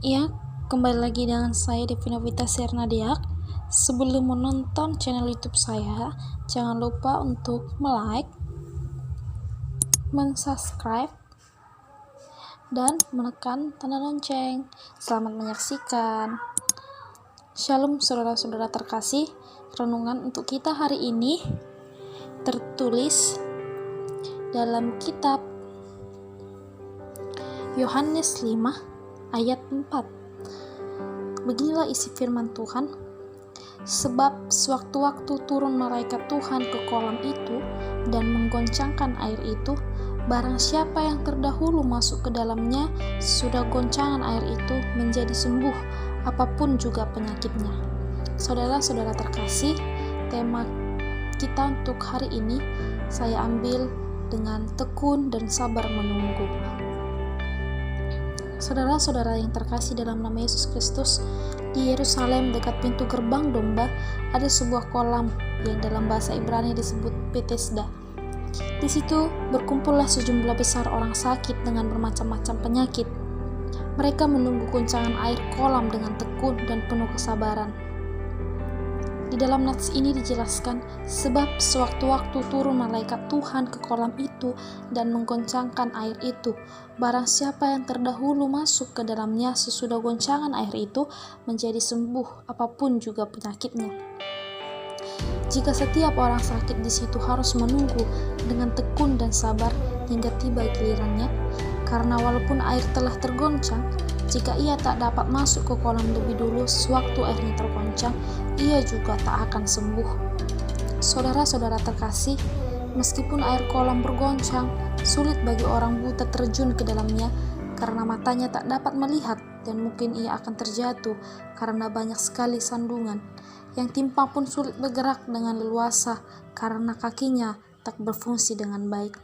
Ya, kembali lagi dengan saya Devina Vita Sernadiak. Sebelum menonton channel YouTube saya, jangan lupa untuk like, subscribe, dan menekan tanda lonceng. Selamat menyaksikan. Shalom saudara-saudara terkasih. Renungan untuk kita hari ini tertulis dalam kitab Yohanes 5 ayat 4. Beginilah isi firman Tuhan. Sebab sewaktu-waktu turun malaikat Tuhan ke kolam itu dan menggoncangkan air itu, barang siapa yang terdahulu masuk ke dalamnya, sudah goncangan air itu menjadi sembuh, apapun juga penyakitnya. Saudara-saudara terkasih, tema kita untuk hari ini saya ambil dengan tekun dan sabar menunggu. Saudara-saudara yang terkasih dalam nama Yesus Kristus, di Yerusalem dekat pintu gerbang domba ada sebuah kolam yang dalam bahasa Ibrani disebut Bethesda. Di situ berkumpullah sejumlah besar orang sakit dengan bermacam-macam penyakit. Mereka menunggu goncangan air kolam dengan tekun dan penuh kesabaran. Di dalam nats ini dijelaskan, sebab sewaktu-waktu turun malaikat Tuhan ke kolam itu dan menggoncangkan air itu, barang siapa yang terdahulu masuk ke dalamnya sesudah goncangan air itu menjadi sembuh, apapun juga penyakitnya. Jika setiap orang sakit di situ harus menunggu dengan tekun dan sabar hingga tiba gilirannya, karena walaupun air telah tergoncang, jika ia tak dapat masuk ke kolam lebih dulu sewaktu airnya tergoncang, ia juga tak akan sembuh. Saudara-saudara terkasih, meskipun air kolam bergoncang, sulit bagi orang buta terjun ke dalamnya karena matanya tak dapat melihat dan mungkin ia akan terjatuh karena banyak sekali sandungan. Yang timpang pun sulit bergerak dengan leluasa karena kakinya tak berfungsi dengan baik.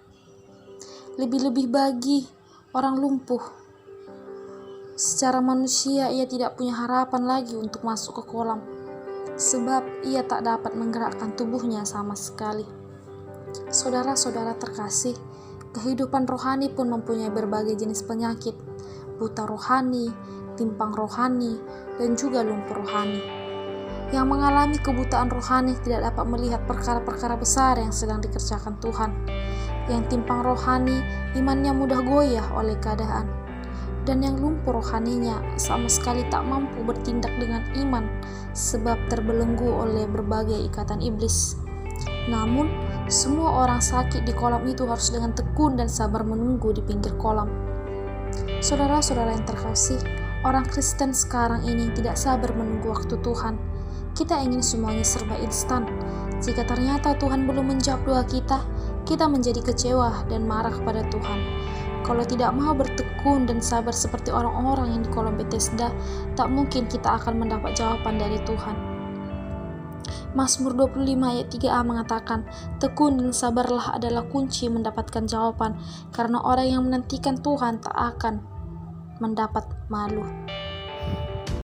Lebih-lebih bagi orang lumpuh. Secara manusia ia tidak punya harapan lagi untuk masuk ke kolam, sebab ia tak dapat menggerakkan tubuhnya sama sekali. Saudara-saudara terkasih, kehidupan rohani pun mempunyai berbagai jenis penyakit, buta rohani, timpang rohani, dan juga lumpuh rohani. Yang mengalami kebutaan rohani tidak dapat melihat perkara-perkara besar yang sedang dikerjakan Tuhan. Yang timpang rohani, imannya mudah goyah oleh keadaan. Dan yang lumpuh rohaninya sama sekali tak mampu bertindak dengan iman sebab terbelenggu oleh berbagai ikatan iblis. Namun, semua orang sakit di kolam itu harus dengan tekun dan sabar menunggu di pinggir kolam. Saudara-saudara yang terkasih, orang Kristen sekarang ini tidak sabar menunggu waktu Tuhan. Kita ingin semuanya serba instan. Jika ternyata Tuhan belum menjawab doa kita menjadi kecewa dan marah kepada Tuhan. Kalau tidak mau bertekun dan sabar seperti orang-orang yang di kolam Bethesda, tak mungkin kita akan mendapat jawaban dari Tuhan. Mazmur 25 ayat 3a mengatakan, tekun dan sabarlah adalah kunci mendapatkan jawaban, karena orang yang menantikan Tuhan tak akan mendapat malu.